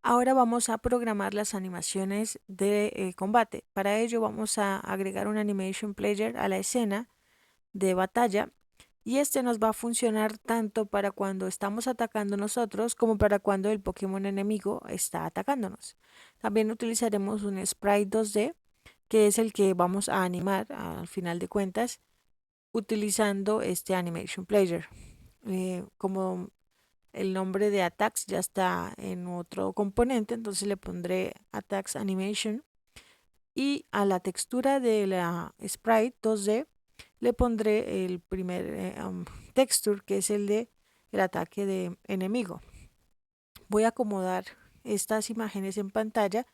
Ahora vamos a programar las animaciones de combate. Para ello vamos a agregar un animation player a la escena de batalla y este nos va a funcionar tanto para cuando estamos atacando nosotros como para cuando el Pokémon enemigo está atacándonos. También utilizaremos un sprite 2D que es el que vamos a animar al final de cuentas utilizando este animation player. Como el nombre de attacks ya está en otro componente, entonces le pondré attacks animation y a la textura de la sprite 2D le pondré el primer texture que es el de el ataque de enemigo. Voy a acomodar estas imágenes en pantalla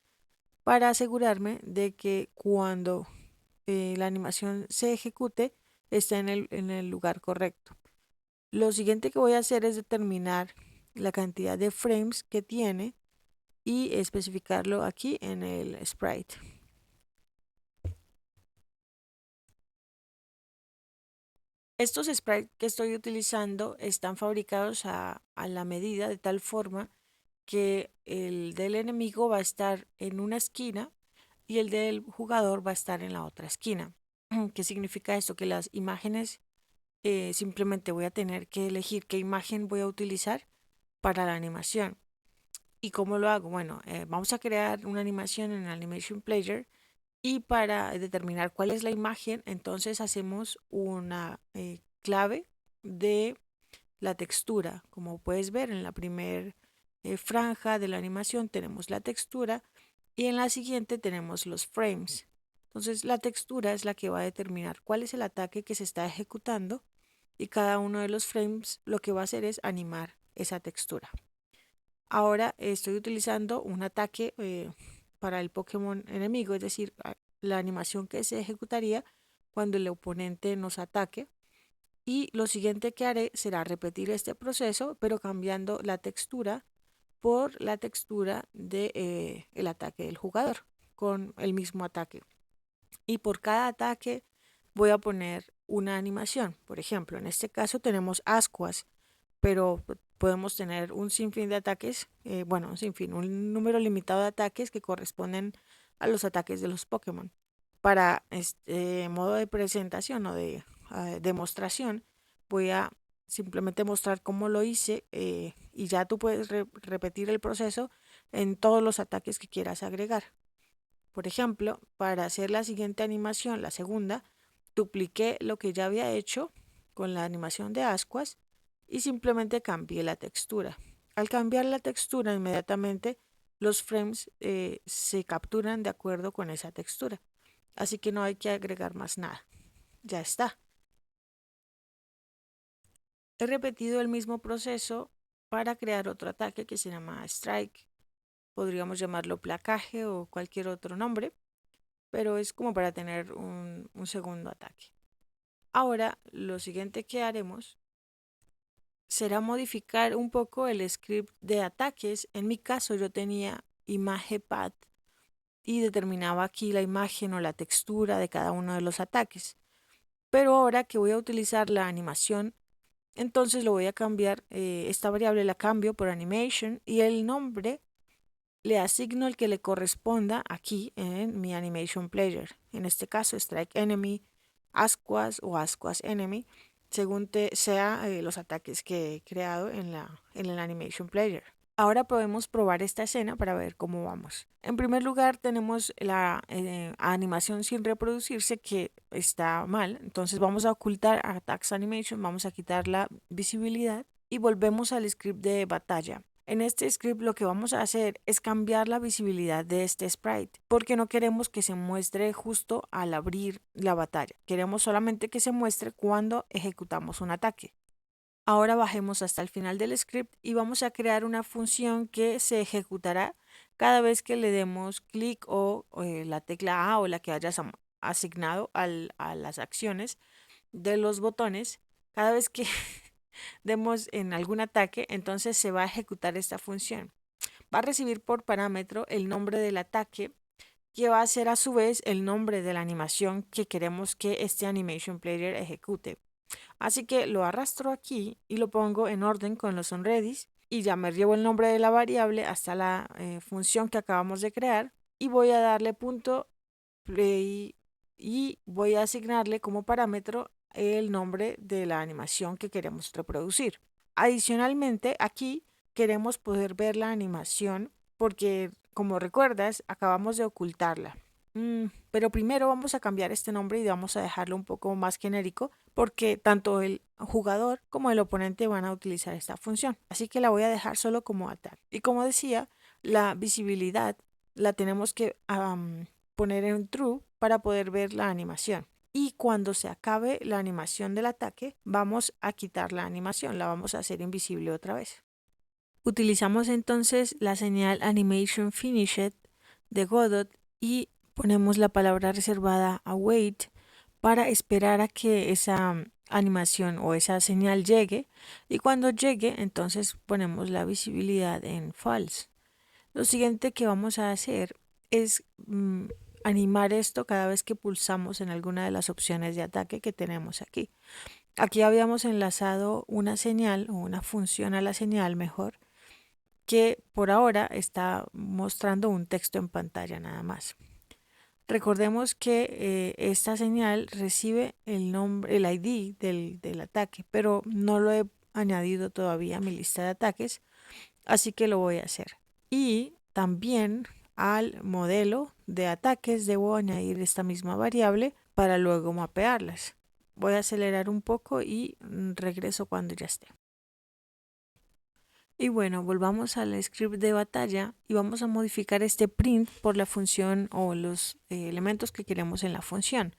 para asegurarme de que cuando la animación se ejecute esté en el lugar correcto. Lo siguiente que voy a hacer es determinar la cantidad de frames que tiene y especificarlo aquí en el sprite. Estos sprites que estoy utilizando están fabricados a la medida de tal forma que el del enemigo va a estar en una esquina y el del jugador va a estar en la otra esquina. ¿Qué significa esto? Que las imágenes simplemente voy a tener que elegir qué imagen voy a utilizar para la animación. ¿Y cómo lo hago? Bueno, vamos a crear una animación en Animation Player y para determinar cuál es la imagen, entonces hacemos una clave de la textura. Como puedes ver en la primera franja de la animación tenemos la textura y en la siguiente tenemos los frames. Entonces la textura es la que va a determinar cuál es el ataque que se está ejecutando y cada uno de los frames lo que va a hacer es animar esa textura. Ahora estoy utilizando un ataque para el Pokémon enemigo, es decir, la animación que se ejecutaría cuando el oponente nos ataque. Y lo siguiente que haré será repetir este proceso, pero cambiando la textura por la textura de el ataque del jugador con el mismo ataque. Y por cada ataque voy a poner una animación. Por ejemplo, en este caso tenemos ascuas, pero podemos tener un sinfín de ataques, bueno, un sinfín, un número limitado de ataques que corresponden a los ataques de los Pokémon. Para este modo de presentación o de demostración, voy a simplemente mostrar cómo lo hice y ya tú puedes repetir el proceso en todos los ataques que quieras agregar. Por ejemplo, para hacer la siguiente animación, la segunda, dupliqué lo que ya había hecho con la animación de ascuas y simplemente cambié la textura. Al cambiar la textura, inmediatamente los frames se capturan de acuerdo con esa textura. Así que no hay que agregar más nada. Ya está. He repetido el mismo proceso para crear otro ataque que se llama Strike. Podríamos llamarlo placaje o cualquier otro nombre, pero es como para tener un segundo ataque. Ahora, lo siguiente que haremos será modificar un poco el script de ataques. En mi caso yo tenía ImagePath y determinaba aquí la imagen o la textura de cada uno de los ataques. Pero ahora que voy a utilizar la animación, entonces lo voy a cambiar, esta variable la cambio por animation y el nombre le asigno el que le corresponda aquí en mi animation player. En este caso, strike enemy, ascuas o ascuas enemy, según sea los ataques que he creado en el animation player. Ahora podemos probar esta escena para ver cómo vamos. En primer lugar tenemos la animación sin reproducirse que está mal. Entonces vamos a ocultar Attacks Animation, vamos a quitar la visibilidad y volvemos al script de batalla. En este script lo que vamos a hacer es cambiar la visibilidad de este sprite porque no queremos que se muestre justo al abrir la batalla. Queremos solamente que se muestre cuando ejecutamos un ataque. Ahora bajemos hasta el final del script y vamos a crear una función que se ejecutará cada vez que le demos clic o la tecla A o la que hayas asignado a las acciones de los botones. Cada vez que demos en algún ataque, entonces se va a ejecutar esta función. Va a recibir por parámetro el nombre del ataque que va a ser a su vez el nombre de la animación que queremos que este animation player ejecute. Así que lo arrastro aquí y lo pongo en orden con los onReady y ya me llevo el nombre de la variable hasta la función que acabamos de crear y voy a darle punto play y voy a asignarle como parámetro el nombre de la animación que queremos reproducir. Adicionalmente, aquí queremos poder ver la animación porque, como recuerdas, acabamos de ocultarla. Pero primero vamos a cambiar este nombre y vamos a dejarlo un poco más genérico porque tanto el jugador como el oponente van a utilizar esta función. Así que la voy a dejar solo como attack. Y como decía, la visibilidad la tenemos que poner en true para poder ver la animación. Y cuando se acabe la animación del ataque, vamos a quitar la animación, la vamos a hacer invisible otra vez. Utilizamos entonces la señal Animation Finished de Godot y ponemos la palabra reservada await para esperar a que esa animación o esa señal llegue, y cuando llegue entonces ponemos la visibilidad en false. Lo siguiente que vamos a hacer es animar esto cada vez que pulsamos en alguna de las opciones de ataque que tenemos aquí. Aquí habíamos enlazado una señal o una función a la señal mejor, que por ahora está mostrando un texto en pantalla nada más. Recordemos que esta señal recibe el nombre, el ID del ataque, pero no lo he añadido todavía a mi lista de ataques, así que lo voy a hacer. Y también al modelo de ataques debo añadir esta misma variable para luego mapearlas. Voy a acelerar un poco y regreso cuando ya esté. Y bueno, volvamos al script de batalla y vamos a modificar este print por la función o los elementos que queremos en la función.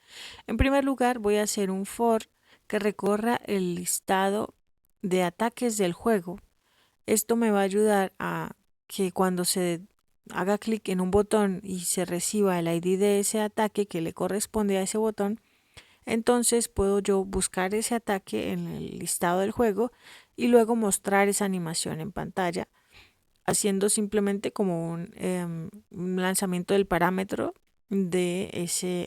En primer lugar, voy a hacer un for que recorra el listado de ataques del juego. Esto me va a ayudar a que cuando se haga clic en un botón y se reciba el ID de ese ataque que le corresponde a ese botón, entonces puedo yo buscar ese ataque en el listado del juego y luego mostrar esa animación en pantalla, haciendo simplemente como un lanzamiento del parámetro de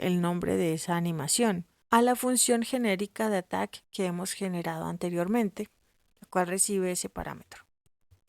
el nombre de esa animación a la función genérica de attack que hemos generado anteriormente, la cual recibe ese parámetro.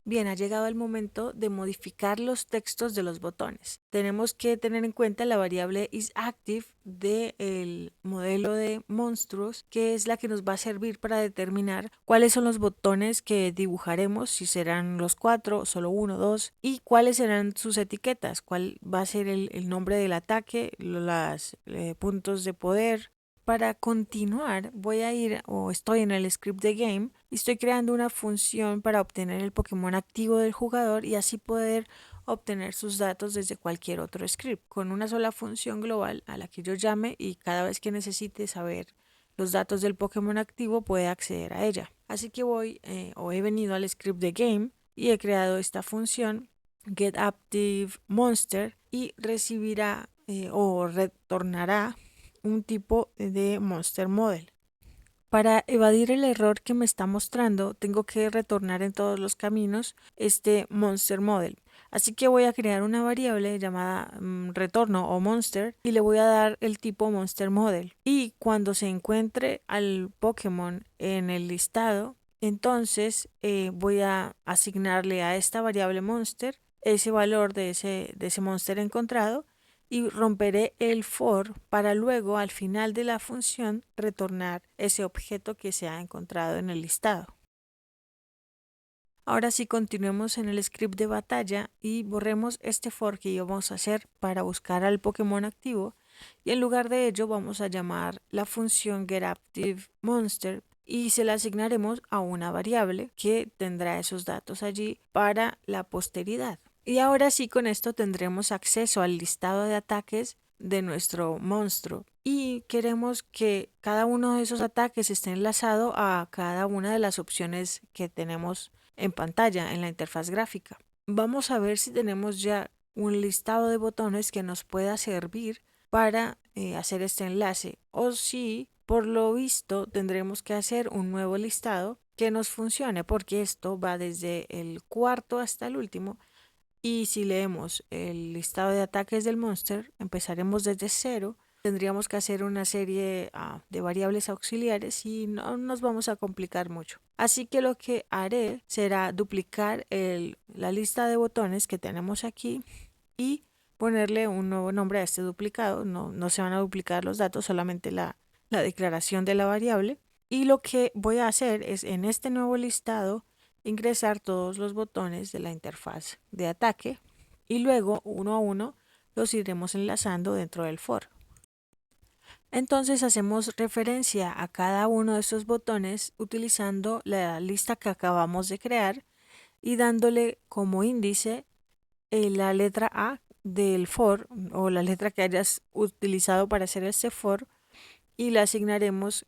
Bien, ha llegado el momento de modificar los textos de los botones. Tenemos que tener en cuenta la variable isActive del modelo de monstruos, que es la que nos va a servir para determinar cuáles son los botones que dibujaremos, si serán los 4, solo 1, 2, y cuáles serán sus etiquetas, cuál va a ser el nombre del ataque, los puntos de poder. Para continuar, voy a ir o estoy en el script de game y estoy creando una función para obtener el Pokémon activo del jugador y así poder obtener sus datos desde cualquier otro script con una sola función global a la que yo llame, y cada vez que necesite saber los datos del Pokémon activo puede acceder a ella. Así que voy o he venido al script de game y he creado esta función getActiveMonster y recibirá o retornará un tipo de Monster Model. Para evadir el error que me está mostrando, tengo que retornar en todos los caminos este Monster Model. Así que voy a crear una variable llamada retorno o monster y le voy a dar el tipo Monster Model. Y cuando se encuentre al Pokémon en el listado, entonces voy a asignarle a esta variable monster ese valor de ese monster encontrado y romperé el for para luego al final de la función retornar ese objeto que se ha encontrado en el listado. Ahora sí, continuemos en el script de batalla y borremos este for que íbamos a hacer para buscar al Pokémon activo, y en lugar de ello vamos a llamar la función getActiveMonster y se la asignaremos a una variable que tendrá esos datos allí para la posteridad. Y ahora sí, con esto tendremos acceso al listado de ataques de nuestro monstruo y queremos que cada uno de esos ataques esté enlazado a cada una de las opciones que tenemos en pantalla en la interfaz gráfica. Vamos a ver si tenemos ya un listado de botones que nos pueda servir para hacer este enlace, o si por lo visto tendremos que hacer un nuevo listado que nos funcione, porque esto va desde el cuarto hasta el último. Y si leemos el listado de ataques del monster, empezaremos desde 0 tendríamos que hacer una serie de variables auxiliares y no nos vamos a complicar mucho. Así que lo que haré será duplicar la lista de botones que tenemos aquí y ponerle un nuevo nombre a este duplicado. No se van a duplicar los datos, solamente la declaración de la variable. Y lo que voy a hacer es en este nuevo listado ingresar todos los botones de la interfaz de ataque y luego uno a uno los iremos enlazando dentro del for. Entonces hacemos referencia a cada uno de estos botones utilizando la lista que acabamos de crear y dándole como índice la letra A del for o la letra que hayas utilizado para hacer este for y le asignaremos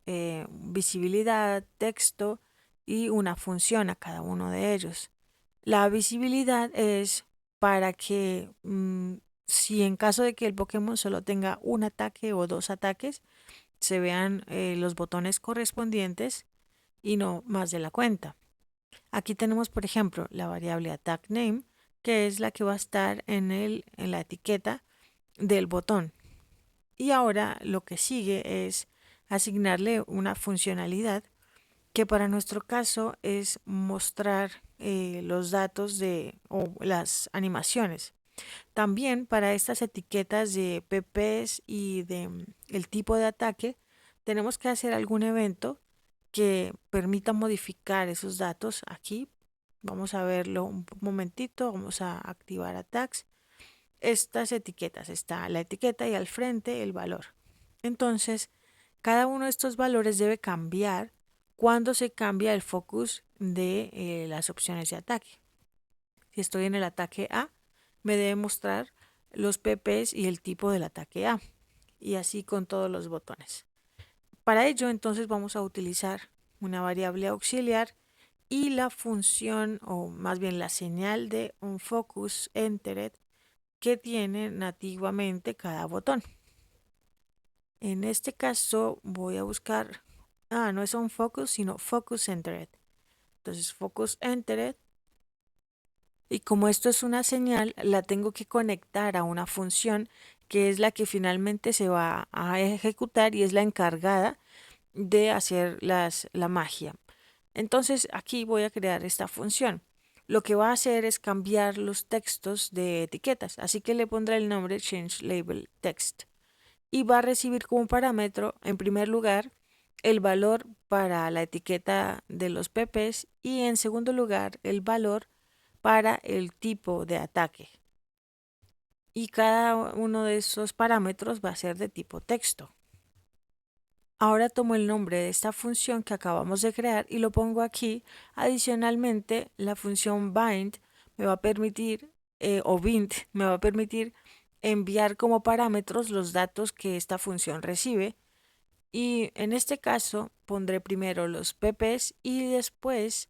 visibilidad, texto y una función a cada uno de ellos. La visibilidad es para que si en caso de que el Pokémon solo tenga un ataque o dos ataques, se vean los botones correspondientes y no más de la cuenta. Aquí tenemos, por ejemplo, la variable attack name, que es la que va a estar en la etiqueta del botón. Y ahora lo que sigue es asignarle una funcionalidad que para nuestro caso es mostrar los datos o las animaciones. También para estas etiquetas de PPs y de el tipo de ataque, tenemos que hacer algún evento que permita modificar esos datos aquí. Vamos a verlo un momentito, vamos a activar attacks. Estas etiquetas, está la etiqueta y al frente el valor. Entonces, cada uno de estos valores debe cambiar cuando se cambia el focus de las opciones de ataque. Si estoy en el ataque A, me debe mostrar los PPs y el tipo del ataque A. Y así con todos los botones. Para ello, entonces vamos a utilizar una variable auxiliar y la función, o más bien la señal de onFocusEntered que tiene nativamente cada botón. En este caso voy a buscar, no es onFocus, sino FocusEntered. Entonces FocusEntered, y como esto es una señal, la tengo que conectar a una función que es la que finalmente se va a ejecutar y es la encargada de hacer la magia. Entonces aquí voy a crear esta función. Lo que va a hacer es cambiar los textos de etiquetas, así que le pondré el nombre change label text y va a recibir como parámetro en primer lugar el valor para la etiqueta de los PPs y en segundo lugar el valor para el tipo de ataque. Y cada uno de esos parámetros va a ser de tipo texto. Ahora tomo el nombre de esta función que acabamos de crear y lo pongo aquí. Adicionalmente, la función bind me va a permitir, o bind me va a permitir enviar como parámetros los datos que esta función recibe. Y en este caso pondré primero los PPs y después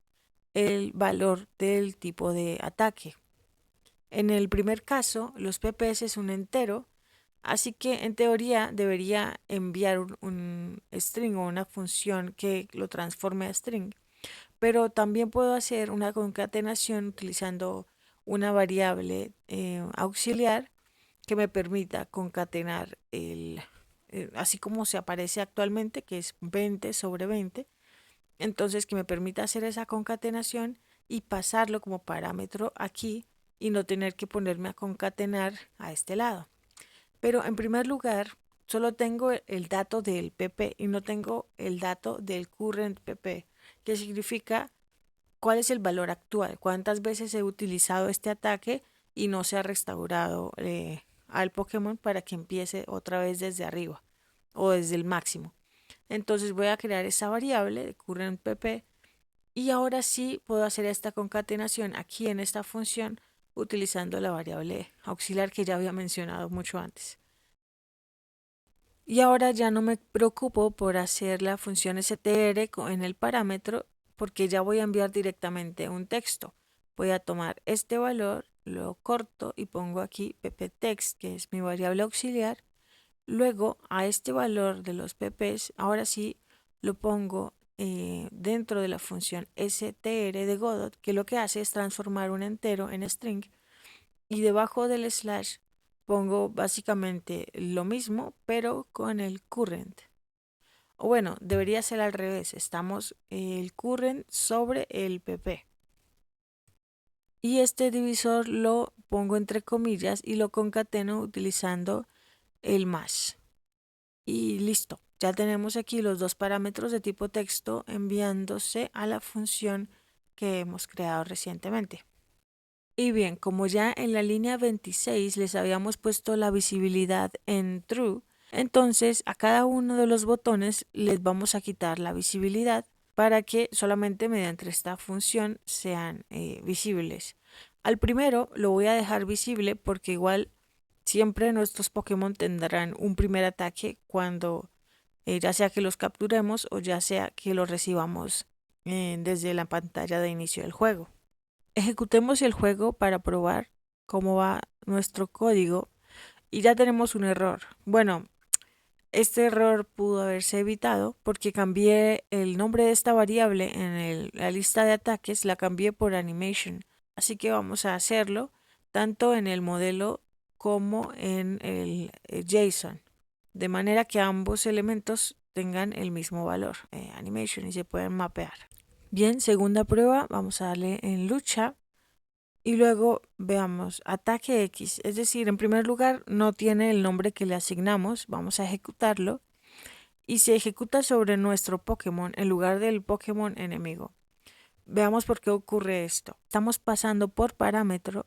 el valor del tipo de ataque. En el primer caso, los PPs es un entero. Así que en teoría debería enviar un string o una función que lo transforme a string. Pero también puedo hacer una concatenación utilizando una variable auxiliar que me permita concatenar así como se aparece actualmente, que es 20 sobre 20. Entonces que me permita hacer esa concatenación y pasarlo como parámetro aquí y no tener que ponerme a concatenar a este lado. Pero en primer lugar, solo tengo el dato del PP y no tengo el dato del current PP, que significa cuál es el valor actual, cuántas veces he utilizado este ataque y no se ha restaurado al Pokémon para que empiece otra vez desde arriba o desde el máximo. Entonces voy a crear esa variable de current PP y ahora sí puedo hacer esta concatenación aquí en esta función utilizando la variable auxiliar que ya había mencionado mucho antes. Y ahora ya no me preocupo por hacer la función str en el parámetro porque ya voy a enviar directamente un texto. Voy a tomar este valor, lo corto y pongo aquí pptext, que es mi variable auxiliar. Luego a este valor de los pp's, ahora sí lo pongo dentro de la función str de Godot, que lo que hace es transformar un entero en string y debajo del slash pongo básicamente lo mismo, pero con el current. O bueno, debería ser al revés. Estamos el current sobre el pp. Y este divisor lo pongo entre comillas y lo concateno utilizando el más. Y listo. Ya tenemos aquí los dos parámetros de tipo texto enviándose a la función que hemos creado recientemente. Y bien, como ya en la línea 26 les habíamos puesto la visibilidad en true, entonces a cada uno de los botones les vamos a quitar la visibilidad para que solamente mediante esta función sean visibles. Al primero lo voy a dejar visible porque igual siempre nuestros Pokémon tendrán un primer ataque cuando ya sea que los capturemos o ya sea que los recibamos desde la pantalla de inicio del juego. Ejecutemos el juego para probar cómo va nuestro código y ya tenemos un error. Bueno, este error pudo haberse evitado porque cambié el nombre de esta variable en la lista de ataques, la cambié por animation. Así que vamos a hacerlo tanto en el modelo como en el JSON, de manera que ambos elementos tengan el mismo valor, animation, y se pueden mapear. Bien, segunda prueba, vamos a darle en lucha. Y luego veamos ataque X, es decir, en primer lugar no tiene el nombre que le asignamos, vamos a ejecutarlo y se ejecuta sobre nuestro Pokémon en lugar del Pokémon enemigo. Veamos por qué ocurre esto. Estamos pasando por parámetro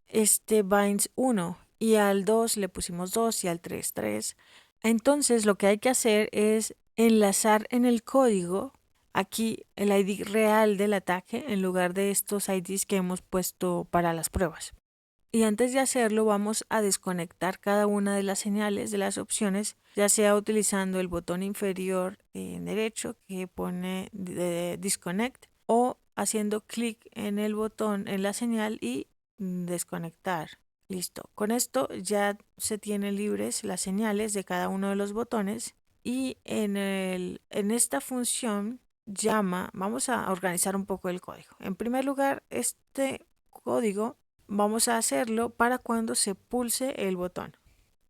este binds 1 y al 2 le pusimos 2 y al 3 3. Entonces lo que hay que hacer es enlazar en el código aquí el ID real del ataque en lugar de estos IDs que hemos puesto para las pruebas. Y antes de hacerlo vamos a desconectar cada una de las señales de las opciones, ya sea utilizando el botón inferior derecho que pone disconnect o haciendo clic en el botón en la señal y desconectar. Listo. Con esto ya se tienen libres las señales de cada uno de los botones y en esta función llama, vamos a organizar un poco el código. En primer lugar, este código vamos a hacerlo para cuando se pulse el botón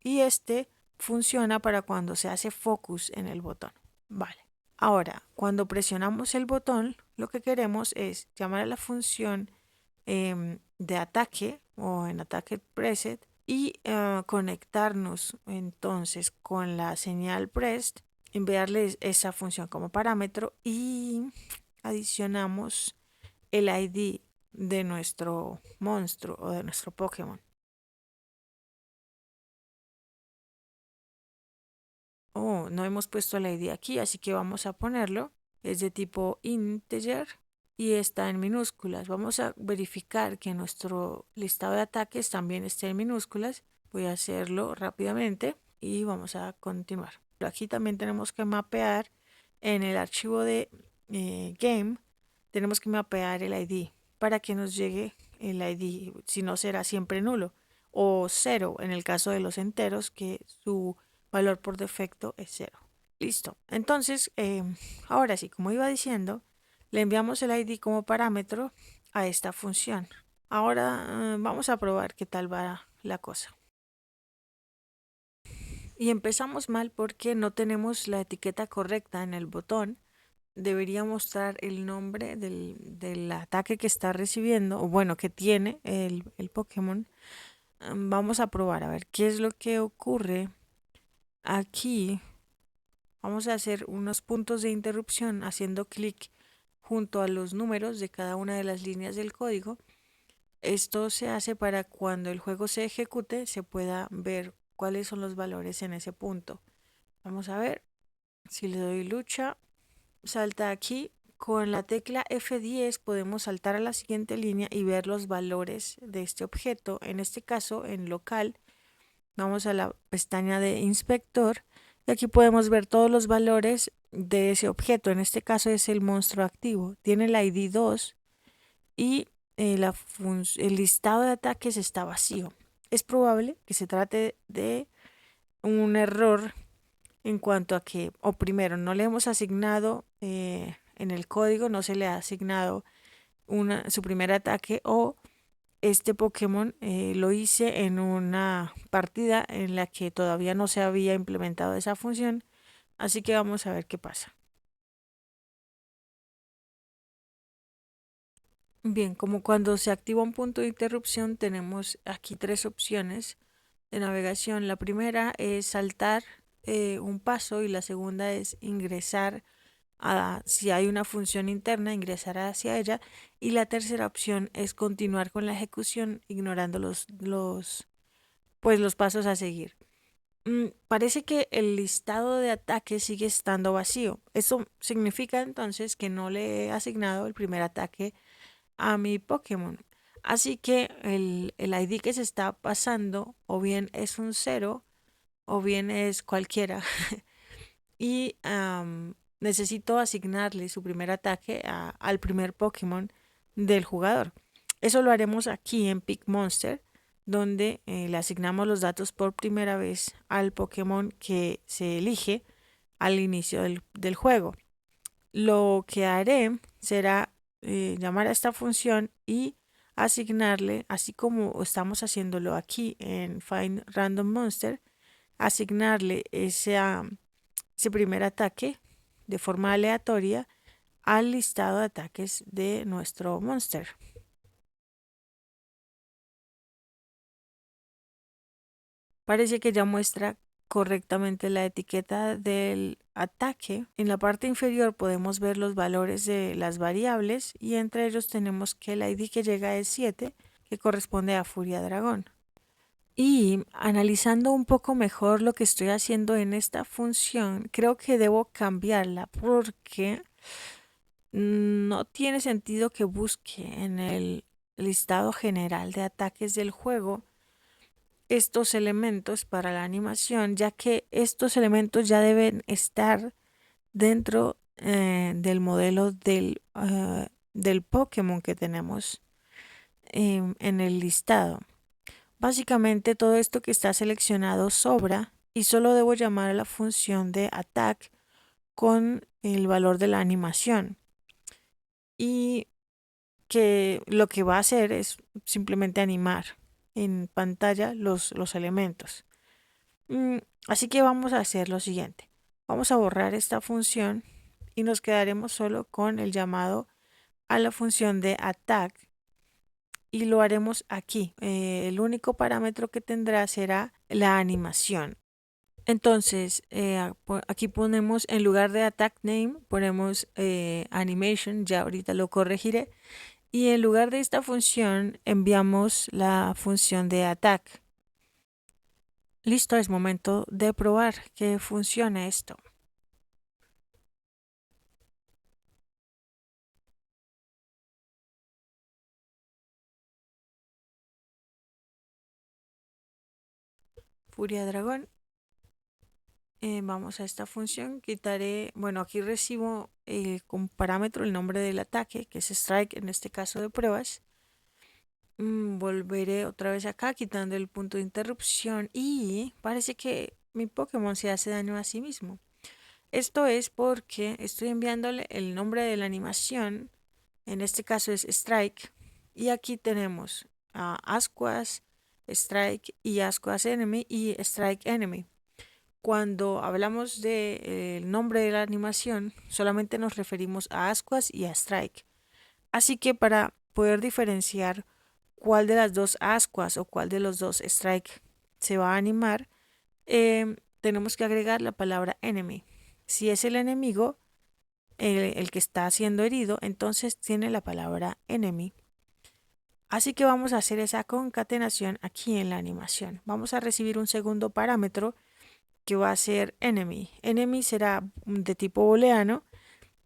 y este funciona para cuando se hace focus en el botón. Vale. Ahora, cuando presionamos el botón, lo que queremos es llamar a la función de ataque o en ataque preset y conectarnos entonces con la señal pressed, enviarles esa función como parámetro y adicionamos el ID de nuestro monstruo o de nuestro Pokémon. Oh, no hemos puesto el ID aquí, así que vamos a ponerlo. Es de tipo integer y está en minúsculas. Vamos a verificar que nuestro listado de ataques también esté en minúsculas. Voy a hacerlo rápidamente y vamos a continuar. Pero aquí también tenemos que mapear en el archivo de game. Tenemos que mapear el ID para que nos llegue el ID, si no será siempre nulo o cero en el caso de los enteros, que su valor por defecto es cero. Listo. Entonces, ahora sí, como iba diciendo, le enviamos el ID como parámetro a esta función. Ahora vamos a probar qué tal va la cosa. Y empezamos mal porque no tenemos la etiqueta correcta en el botón. Debería mostrar el nombre del ataque que está recibiendo, o bueno, que tiene el Pokémon. Vamos a probar a ver qué es lo que ocurre aquí. Vamos a hacer unos puntos de interrupción haciendo clic junto a los números de cada una de las líneas del código. Esto se hace para cuando el juego se ejecute se pueda ver cuáles son los valores en ese punto. Vamos a ver si le doy lucha. Salta aquí. Con la tecla F10 podemos saltar a la siguiente línea y ver los valores de este objeto. En este caso, en local, vamos a la pestaña de inspector y aquí podemos ver todos los valores de ese objeto. En este caso es el monstruo activo. Tiene el ID 2 y el listado de ataques está vacío. Es probable que se trate de un error en cuanto a que, o primero, no le hemos asignado en el código, no se le ha asignado su primer ataque, o este Pokémon lo hice en una partida en la que todavía no se había implementado esa función, así que vamos a ver qué pasa. Bien, como cuando se activa un punto de interrupción, tenemos aquí tres opciones de navegación. La primera es saltar un paso y la segunda es ingresar si hay una función interna, ingresar hacia ella. Y la tercera opción es continuar con la ejecución ignorando pues, los pasos a seguir. Parece que el listado de ataques sigue estando vacío. Eso significa entonces que no le he asignado el primer ataque a mi Pokémon. Así que el ID que se está pasando o bien es un cero o bien es cualquiera. Y necesito asignarle su primer ataque al primer Pokémon del jugador. Eso lo haremos aquí en Pick Monster, donde le asignamos los datos por primera vez al Pokémon que se elige al inicio del juego. Lo que haré será llamar a esta función y asignarle, así como estamos haciéndolo aquí en Find Random Monster, asignarle ese primer ataque de forma aleatoria al listado de ataques de nuestro monster. Parece que ya muestra correctamente la etiqueta del ataque. En la parte inferior podemos ver los valores de las variables y entre ellos tenemos que el ID que llega es 7, que corresponde a Furia Dragón. Y analizando un poco mejor lo que estoy haciendo en esta función, creo que debo cambiarla porque no tiene sentido que busque en el listado general de ataques del juego estos elementos para la animación, ya que estos elementos ya deben estar dentro del modelo del Pokémon que tenemos en el listado. Básicamente todo esto que está seleccionado sobra y solo debo llamar a la función de attack con el valor de la animación. Y que lo que va a hacer es simplemente animar en pantalla los elementos. Así que vamos a hacer lo siguiente. Vamos a borrar esta función y nos quedaremos solo con el llamado a la función de attack y lo haremos aquí. El único parámetro que tendrá será la animación. Entonces, aquí ponemos en lugar de attack name, ponemos animation, ya ahorita lo corregiré. Y en lugar de esta función enviamos la función de attack. Listo, es momento de probar que funcione esto. Furia Dragón. Vamos a esta función, quitaré, bueno, aquí recibo como parámetro el nombre del ataque, que es strike en este caso de pruebas. Volveré otra vez acá quitando el punto de interrupción y parece que mi Pokémon se hace daño a sí mismo. Esto es porque estoy enviándole el nombre de la animación, en este caso es Strike, y aquí tenemos a Ascuas, Strike y Ascuas Enemy y Strike Enemy. Cuando hablamos del nombre de la animación, solamente nos referimos a Ascuas y a Strike. Así que para poder diferenciar cuál de las dos Ascuas o cuál de los dos Strike se va a animar, tenemos que agregar la palabra enemy. Si es el enemigo, el que está siendo herido, entonces tiene la palabra enemy. Así que vamos a hacer esa concatenación aquí en la animación. Vamos a recibir un segundo parámetro que va a ser enemy. Enemy será de tipo booleano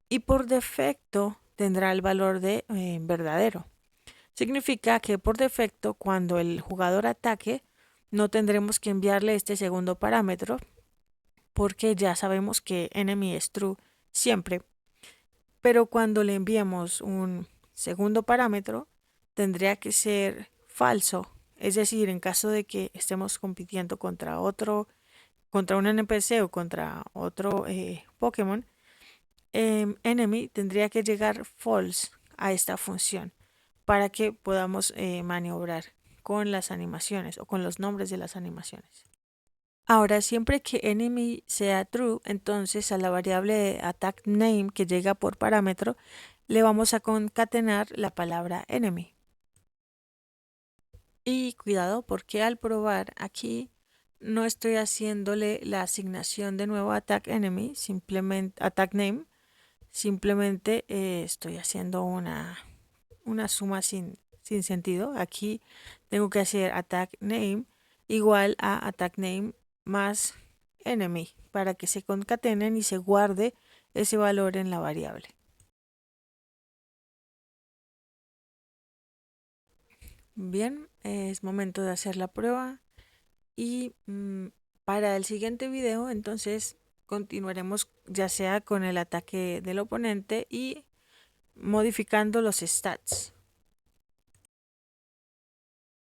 y por defecto tendrá el valor de verdadero. Significa que por defecto cuando el jugador ataque no tendremos que enviarle este segundo parámetro porque ya sabemos que enemy es true siempre. Pero cuando le enviemos un segundo parámetro tendría que ser falso. Es decir, en caso de que estemos compitiendo contra un NPC o contra otro Pokémon, enemy tendría que llegar false a esta función. para que podamos maniobrar con las animaciones o con los nombres de las animaciones. Ahora, siempre que enemy sea true, entonces a la variable de attack name que llega por parámetro, le vamos a concatenar la palabra enemy. Y cuidado porque al probar aquí no estoy haciéndole la asignación de nuevo a attack enemy, simplemente attack name, simplemente estoy haciendo una suma sin sentido. Aquí tengo que hacer attack name igual a attack name más enemy para que se concatenen y se guarde ese valor en la variable. Bien, es momento de hacer la prueba y para el siguiente video entonces continuaremos ya sea con el ataque del oponente y modificando los stats.